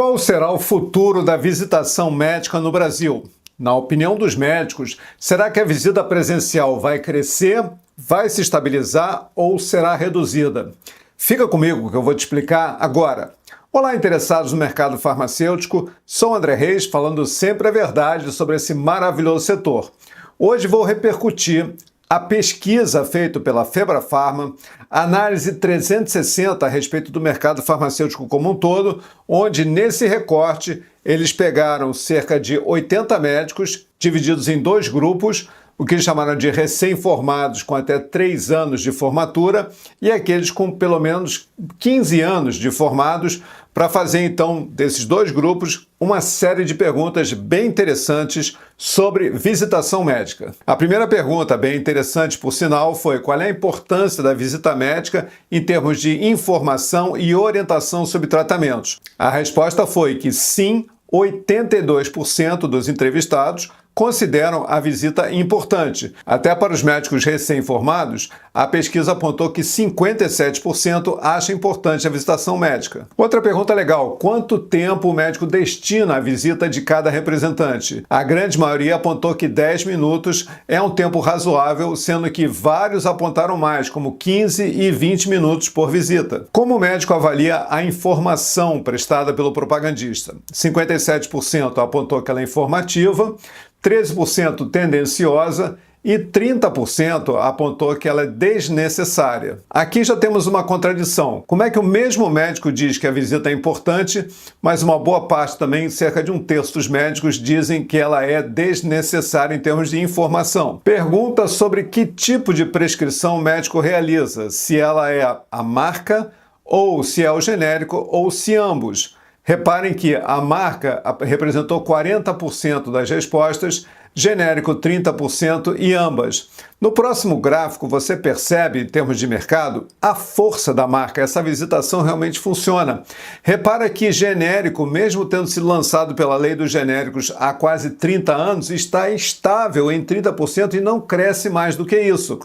Qual será o futuro da visitação médica no Brasil? Na opinião dos médicos, será que a visita presencial vai crescer, vai se estabilizar ou será reduzida? Fica comigo que eu vou te explicar agora. Olá, interessados no mercado farmacêutico, sou André Reis, falando sempre a verdade sobre esse maravilhoso setor. Hoje vou repercutir a pesquisa feita pela Febrafarma, a análise 360 a respeito do mercado farmacêutico como um todo, onde nesse recorte eles pegaram cerca de 80 médicos, divididos em dois grupos, o que eles chamaram de recém-formados com até 3 anos de formatura e aqueles com pelo menos 15 anos de formados, para fazer então desses dois grupos uma série de perguntas bem interessantes sobre visitação médica. A primeira pergunta, bem interessante por sinal, foi qual é a importância da visita médica em termos de informação e orientação sobre tratamentos. A resposta foi que sim, 82% dos entrevistados consideram a visita importante. Até para os médicos recém-formados, a pesquisa apontou que 57% acham importante a visitação médica. Outra pergunta legal: quanto tempo o médico destina à visita de cada representante? A grande maioria apontou que 10 minutos é um tempo razoável, sendo que vários apontaram mais, como 15 e 20 minutos por visita. Como o médico avalia a informação prestada pelo propagandista? 57% apontou que ela é informativa, 13% tendenciosa e 30% apontou que ela é desnecessária. Aqui já temos uma contradição. Como é que o mesmo médico diz que a visita é importante, mas uma boa parte também, cerca de 1/3 dos médicos, dizem que ela é desnecessária em termos de informação? Pergunta sobre que tipo de prescrição o médico realiza, se ela é a marca, ou se é o genérico, ou se ambos. Reparem que a marca representou 40% das respostas, genérico 30% e ambas. No próximo gráfico você percebe, em termos de mercado, a força da marca. Essa visitação realmente funciona. Repara que genérico, mesmo tendo sido lançado pela lei dos genéricos há quase 30 anos, está estável em 30% e não cresce mais do que isso.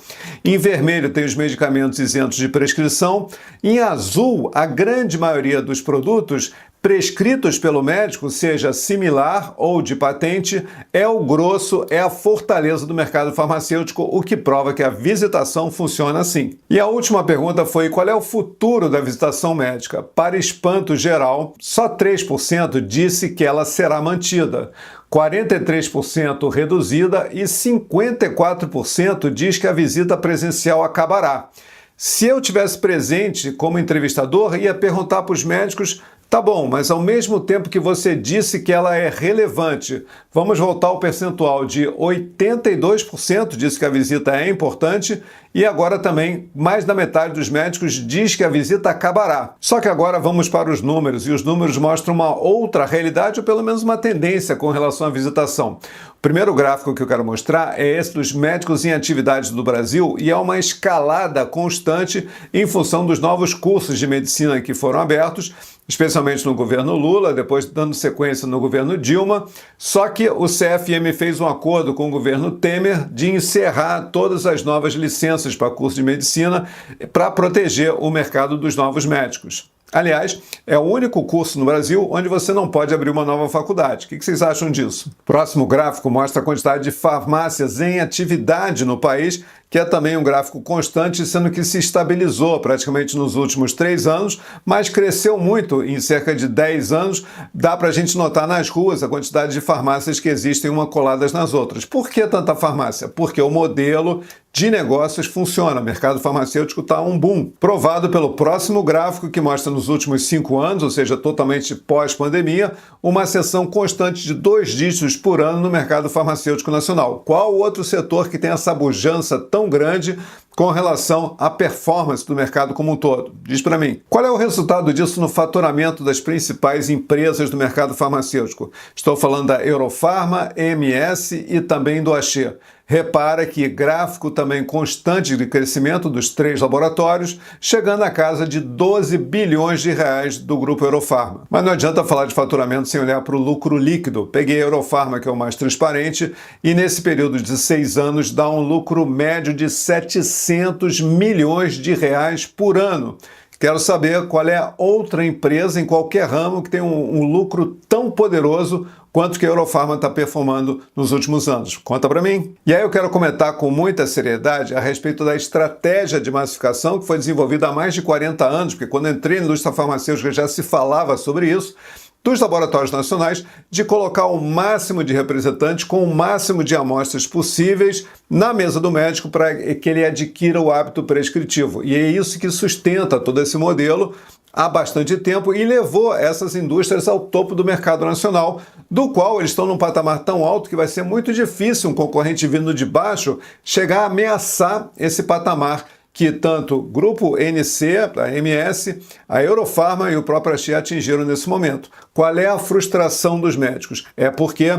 Em vermelho tem os medicamentos isentos de prescrição. Em azul, a grande maioria dos produtos prescritos pelo médico, seja similar ou de patente, é o grosso, é a fortaleza do mercado farmacêutico, o que prova que a visitação funciona assim. E a última pergunta foi: qual é o futuro da visitação médica? Para espanto geral, só 3% disse que ela será mantida, 43% reduzida e 54% diz que a visita presencial acabará. Se eu tivesse presente como entrevistador, ia perguntar para os médicos: tá bom, mas ao mesmo tempo que você disse que ela é relevante, vamos voltar ao percentual de 82% disse que a visita é importante e agora também mais da metade dos médicos diz que a visita acabará. Só que agora vamos para os números, e os números mostram uma outra realidade, ou pelo menos uma tendência com relação à visitação. O primeiro gráfico que eu quero mostrar é esse dos médicos em atividades do Brasil, e é uma escalada constante em função dos novos cursos de medicina que foram abertos, especialmente no governo Lula, depois dando sequência no governo Dilma, só que o CFM fez um acordo com o governo Temer de encerrar todas as novas licenças para curso de medicina para proteger o mercado dos novos médicos. Aliás, é o único curso no Brasil onde você não pode abrir uma nova faculdade. O que vocês acham disso? Próximo gráfico mostra a quantidade de farmácias em atividade no país, que é também um gráfico constante, sendo que se estabilizou praticamente nos últimos 3 anos, mas cresceu muito em cerca de 10 anos. Dá para a gente notar nas ruas a quantidade de farmácias que existem uma coladas nas outras. Por que tanta farmácia? Porque o modelo de negócios funciona. O mercado farmacêutico está um boom. Provado pelo próximo gráfico, que mostra nos últimos 5 anos, ou seja, totalmente pós-pandemia, uma ascensão constante de 2 dígitos por ano no mercado farmacêutico nacional. Qual outro setor que tem essa pujança tão grande com relação à performance do mercado como um todo? Diz para mim. Qual é o resultado disso no faturamento das principais empresas do mercado farmacêutico? Estou falando da Eurofarma, EMS e também do Axê. Repara que gráfico também constante de crescimento dos 3 laboratórios, chegando à casa de 12 bilhões de reais do grupo Eurofarma. Mas não adianta falar de faturamento sem olhar para o lucro líquido. Peguei a Eurofarma, que é o mais transparente, e nesse período de 6 anos dá um lucro médio de 700 milhões de reais por ano, Quero saber qual é a outra empresa em qualquer ramo que tem um lucro tão poderoso quanto que a Eurofarma está performando nos últimos anos. Conta para mim. E aí eu quero comentar com muita seriedade a respeito da estratégia de massificação que foi desenvolvida há mais de 40 anos, porque quando entrei na indústria farmacêutica já se falava sobre isso, dos laboratórios nacionais, de colocar o máximo de representantes com o máximo de amostras possíveis na mesa do médico para que ele adquira o hábito prescritivo. E é isso que sustenta todo esse modelo há bastante tempo e levou essas indústrias ao topo do mercado nacional, do qual eles estão num patamar tão alto que vai ser muito difícil um concorrente vindo de baixo chegar a ameaçar esse patamar que tanto o Grupo NC, a MS, a Eurofarma e o próprio Axi atingiram nesse momento. Qual é a frustração dos médicos? É porque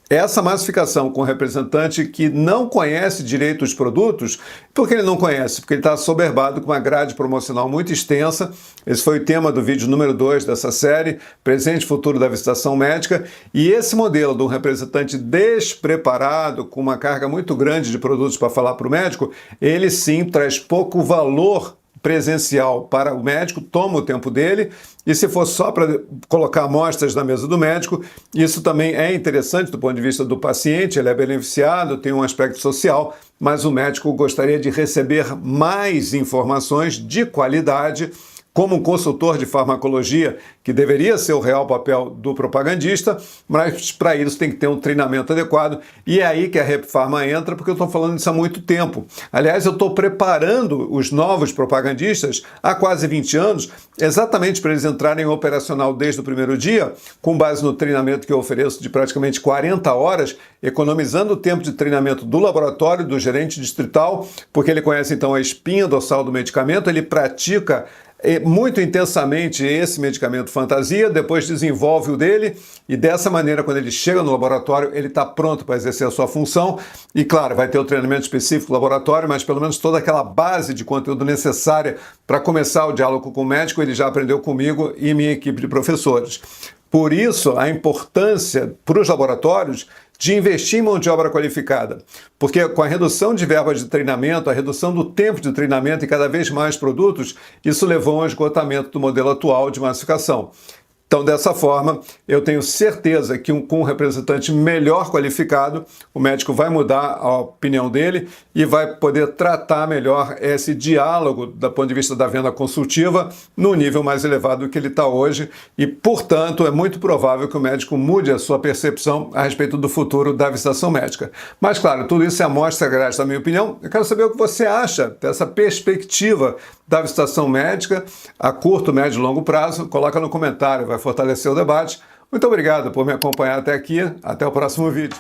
essa massificação com representante que não conhece direito os produtos, por que ele não conhece? Porque ele está assoberbado com uma grade promocional muito extensa. Esse foi o tema do vídeo número 2 dessa série, Presente e Futuro da Visitação Médica. E esse modelo de um representante despreparado, com uma carga muito grande de produtos para falar para o médico, ele sim traz pouco valor presencial para o médico, toma o tempo dele, e se for só para colocar amostras na mesa do médico, isso também é interessante do ponto de vista do paciente, ele é beneficiado, tem um aspecto social, mas o médico gostaria de receber mais informações de qualidade, como um consultor de farmacologia, que deveria ser o real papel do propagandista, mas para isso tem que ter um treinamento adequado, e é aí que a Repfarma entra, porque eu estou falando disso há muito tempo. Aliás, eu estou preparando os novos propagandistas há quase 20 anos, exatamente para eles entrarem operacional desde o primeiro dia, com base no treinamento que eu ofereço de praticamente 40 horas, economizando o tempo de treinamento do laboratório, do gerente distrital, porque ele conhece então a espinha dorsal do medicamento, ele pratica muito intensamente esse medicamento fantasia, depois desenvolve o dele e dessa maneira, quando ele chega no laboratório, ele está pronto para exercer a sua função e, claro, vai ter o treinamento específico do laboratório, mas pelo menos toda aquela base de conteúdo necessária para começar o diálogo com o médico, ele já aprendeu comigo e minha equipe de professores. Por isso, a importância para os laboratórios de investir em mão de obra qualificada, porque com a redução de verba de treinamento, a redução do tempo de treinamento e cada vez mais produtos, isso levou ao esgotamento do modelo atual de massificação. Então, dessa forma, eu tenho certeza que com um representante melhor qualificado, o médico vai mudar a opinião dele e vai poder tratar melhor esse diálogo do ponto de vista da venda consultiva no nível mais elevado que ele está hoje e, portanto, é muito provável que o médico mude a sua percepção a respeito do futuro da visitação médica. Mas, claro, tudo isso é amostra grátis da minha opinião. Eu quero saber o que você acha dessa perspectiva da visitação médica a curto, médio e longo prazo. Coloca no comentário, vai fortalecer o debate. Muito obrigado por me acompanhar até aqui. Até o próximo vídeo.